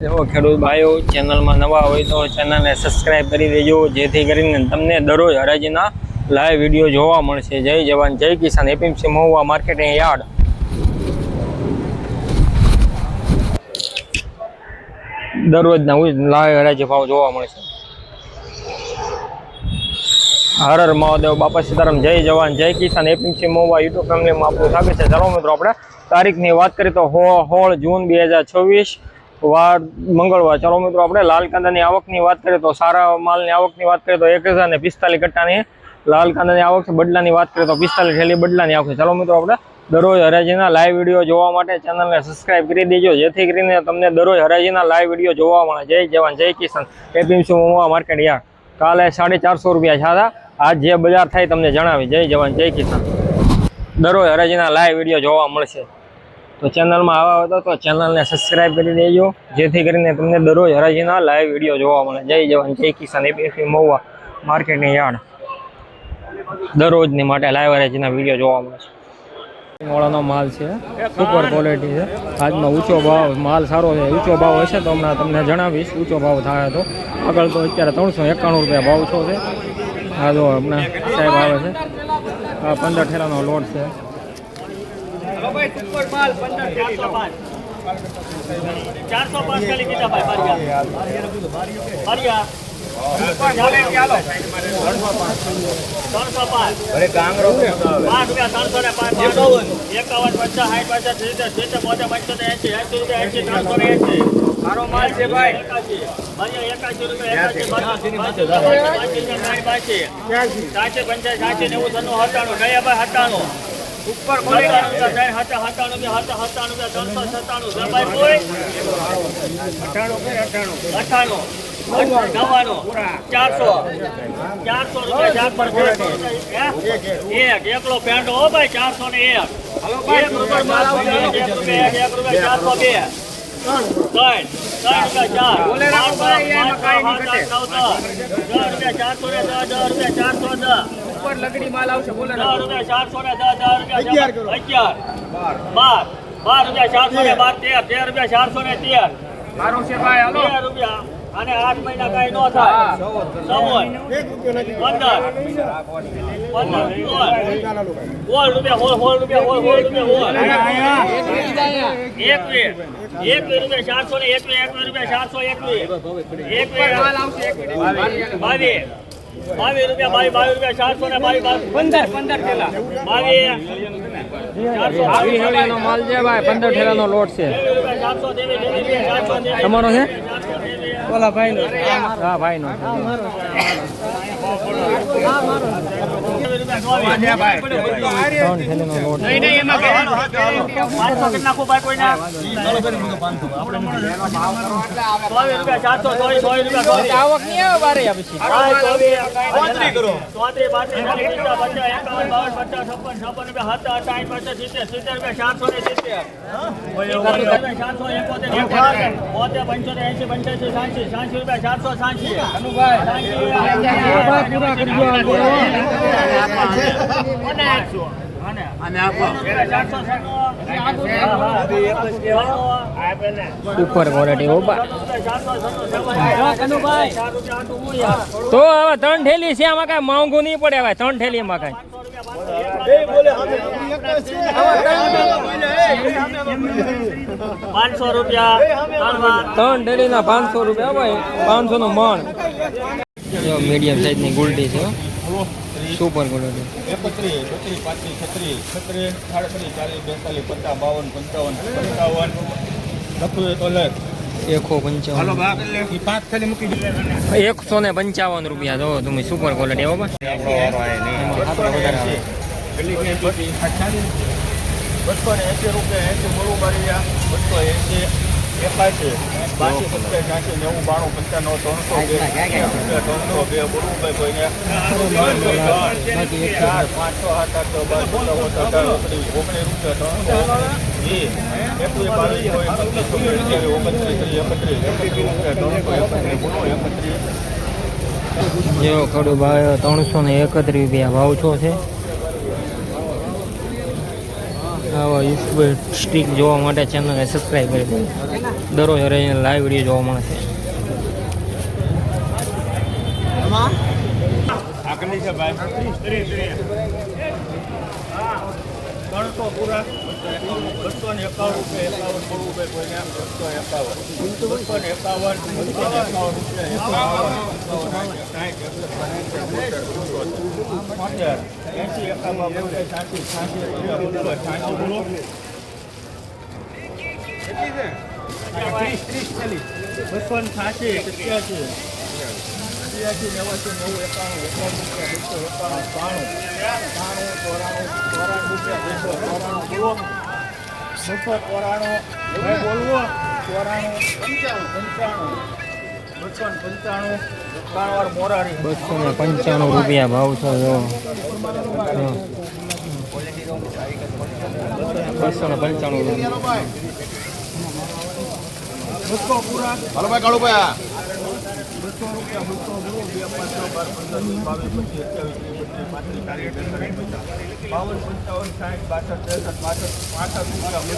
જો ખેડૂત ભાઈઓ ચેનલમાં નવા હોય તો ચેનલને સબસ્ક્રાઇબ કરી દેજો, જેથી કરીને તમને દરરોજ હરાજીના લાઈવ વિડીયો જોવા મળશે। જય જવાન જય કિસાન। એપીએમસી મહુવા માર્કેટિંગ યાર્ડ દરરોજના લાઈવ હરાજી ભાવ જોવા મળશે। હર હર મહાદેવ, બાપા સીતારામ, જય જવાન જય કિસાન। એપીએમસી મહુવા યુટ્યુબ ફેમિલીમાં આપનું સ્વાગત છે। ચાલો મિત્રો, આપણે તારીખની વાત કરીએ તો 16 જૂન 2024 વાર મંગળવાર। ચાલો મિત્રો, આપણે લાલ કાંદાની આવકની વાત કરીએ તો સારા માલની આવકની વાત કરીએ તો 1045 કટ્ટાની લાલ કાંદાની આવક છે। બદલાની વાત કરીએ તો 45 થેલી બદલાની આવક છે। ચાલો મિત્રો, આપણે દરરોજ હરાજીના લાઈવ વિડીયો જોવા માટે ચેનલને સબસ્ક્રાઇબ કરી દેજો, જેથી કરીને તમને દરરોજ હરાજીના લાઈવ વિડીયો જોવા મળે। જય જવાન જય કિસાન। એપીએમસી મહુવા માર્કેટ યાર્ડ કાલે 450 રૂપિયા છાતા, આજ જે બજાર થાય તમને જણાવી। જય જવાન જય કિસાન। દરરોજ હરાજીના લાઈવ વિડીયો જોવા મળશે, તો ચેનલમાં આવા હોય તો ચેનલને સબસ્ક્રાઇબ કરી દેજો, જેથી કરીને તમને દરરોજ હરાજીના લાઈવ વિડીયો જોવા મળે। જય જવાન જય કિસાન। એપીએમસી મહુવા માર્કેટની યાર્ડ દરરોજની માટે લાઈવ હરાજીના વિડીયો જોવા મળે છે। વાળાનો માલ છે, સુપર ક્વોલિટી છે। આજનો ઊંચો ભાવ, માલ સારો છે, ઊંચો ભાવ હશે તો હમણાં તમને જણાવીશ। ઊંચો ભાવ થાય તો આગળ તો અત્યારે 391 રૂપિયા ભાવ છો છે। હા જો હમણાં સાહેબ આવે છે, આ 15 ઠેલાનો લોટ છે। 98 ઉપર બોલે 98 એકલો પેન્ડો હો ભાઈ 401 લગડી માલ આવશે બોલે 410 રૂપિયા 12 રૂપિયા 413 મારો છે ભાઈ હાલો 13 રૂપિયા અને 8 મહિના કાઈ નો થાય 22 રૂપિયા 415 થેલા 22 ઠેલાનો માલ છે ભાઈ, 15 ઠેલાનો લોટ છે। તમારો છે? ઓલા ભાઈનો? હા ભાઈનો। ઉપર ક્વોલિટી હો બા, તો હવે 3 ઠેલી છે, આમાં કઈ મોંઘું નહીં પડે। હવે 3 ઠેલીમાં કઈ 500 રૂપિયા 3 ઠેલીના 500 રૂપિયા ભાઈ, 500 નો મણ। મીડિયમ સાઈઝની ગુલટી છે, સુપર ક્વોલિટી। 31, 32, 33, 34, 38, 40, 42, 155 રૂપિયા। જો તમે સુપર ક્વોલિટી હો ભાઈ, 280 રૂપિયા 80 બોલું મારી 280 81 82 85 90 92 95 302 બોલું ભાઈ કોઈને 500 જો ખડું ભાઈ 331 રૂપિયા ભાવ છો છે। આવા યુટ્યુબર સ્ટીક જોવા માટે ચેનલને સબસ્ક્રાઈબ કરી દો. દરરોજ રહીને લાઈવ વિડીયો જોવા મળશે. આકલી છે ભાઈ 300 પૂરા 251 રૂપિયા 51 બોલવું ભાઈ કોઈને 295 રૂપિયા ભાવ છે. 295 રૂપિયા. હાલો ભાઈ કાળુભાઈ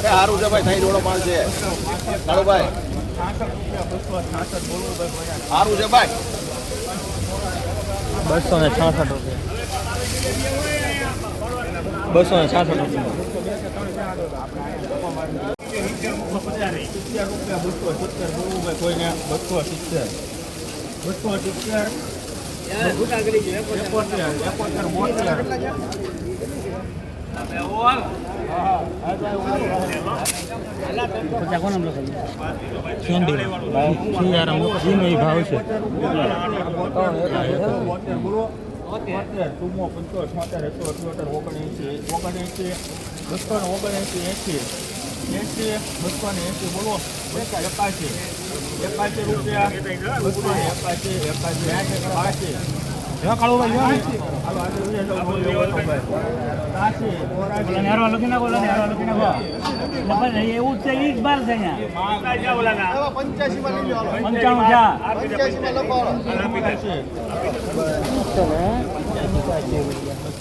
સારું છે ભાઈ સાઈ રોડો માલ છે કાળુભાઈ સારું છે ભાઈ 266 રૂપિયા. 266 રૂપિયા. ભાવ છે. બોલો 81 રૂપિયા 81 એવું જ છે ઈ જ બાર છે અહીંયા 200 રૂપિયા 200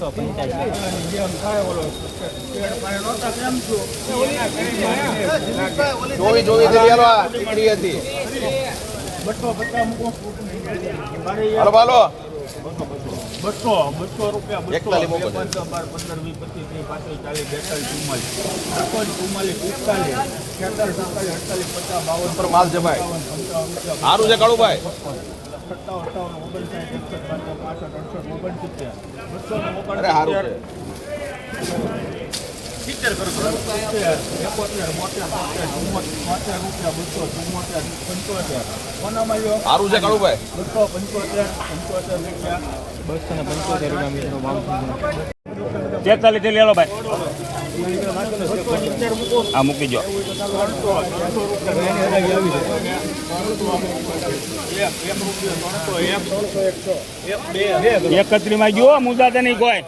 15 20 25 માલ છે ભાઈ સારું છે કાળુભાઈ 57 અરે સારું છે સારું છે કાળુભાઈ 275 રૂપિયા મિત્રો ભાવ છે. 43 થી લેલો ભાઈ આ મૂકી જો એકત્રી માં જો મુદા નહીં કોઈ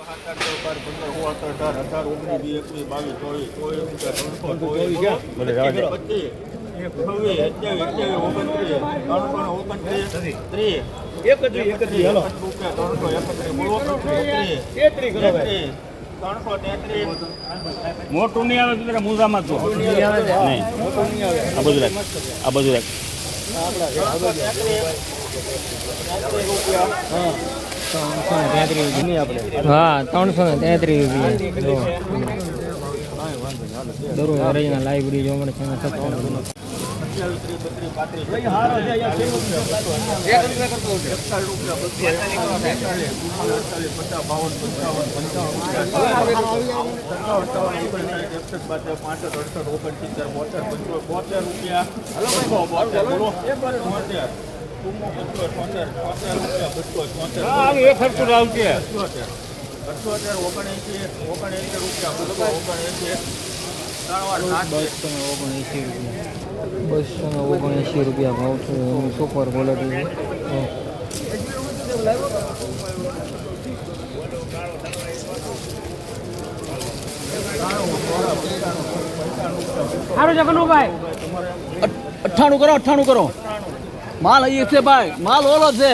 મોટું નહીં આવે તો મુજામાં તો નહીં આ બધું રાખ આ બધું રાખ હા 333 રૂપિયા. દરરોજ અરેજના લાઈવ વિડીયો જોવા મળે છે. ₹279 ભાવ છે. Super quality. સારું છે કનુભાઈ 98 કરો 98 કરો. માલ અહીં છે ભાઈ, માલ ઓલો છે.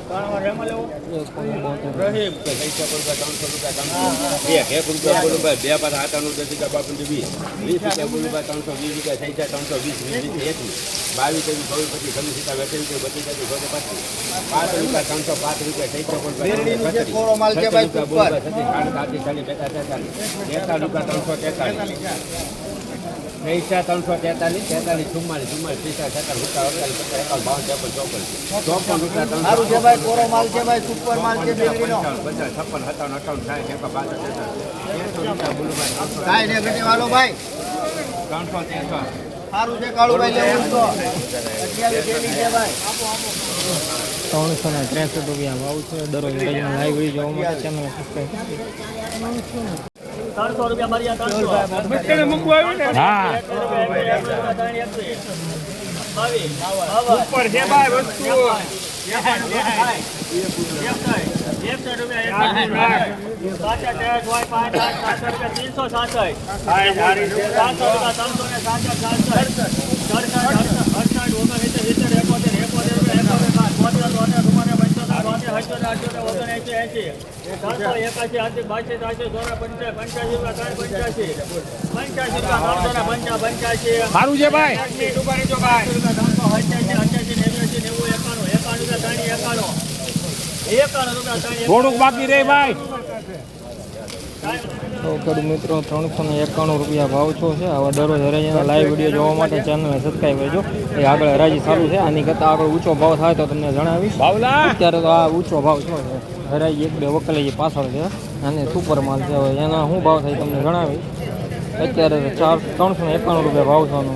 રહીમ કે 300 રૂપિયા 300 રૂપિયા 1 રૂપિયા બોલું ભાઈ 2 પાસ આટાનું 10 રૂપિયા બાપન 20 રૂપિયા બોલું ભાઈ 320 રૂપિયા 300 320 21 22 23 24 25 26 27 28 32 કોરો માલ છે ભાઈ સુપર 300 છે ભાઈ કોરો માલ છે ભાઈ સુપર માલ છે બેકરીનો 56 57 58 કાઈ ને ઘટે વાલો ભાઈ 363 સારું છે કાળુભાઈ લેવું તો 28 ડેલી છે ભાઈ 363 રૂપિયા ભાવ છે. દરરોજ લાઈવ વિડીયો જોવા માટે ચેનલ સબસ્ક્રાઈબ 300 રૂપિયા મારી 300 હા ઉપર છે ભાઈ વસ્તુ સારું છે ભાઈ. થોડુંક બાકી રહે ભાઈ. તો ખેડૂત મિત્રો 391 રૂપિયા ભાવ છો છે. આવા દરરોજ હરાજીના લાઈવ વિડીયો જોવા માટે ચેનલને સબસ્ક્રાઈબ કરજો. એ આગળ હરાજી ચાલુ છે. આની કરતાં આગળ ઊંચો ભાવ થાય તો તમને જણાવીશ. અત્યારે તો આ ઊંચો ભાવ શું છે, હરાજી 1-2 વકલી પાછળ છે અને સુપર માલ છે. હવે એના શું ભાવ થાય તમને જણાવીશ. અત્યારે 391 રૂપિયા ભાવ છે આનો.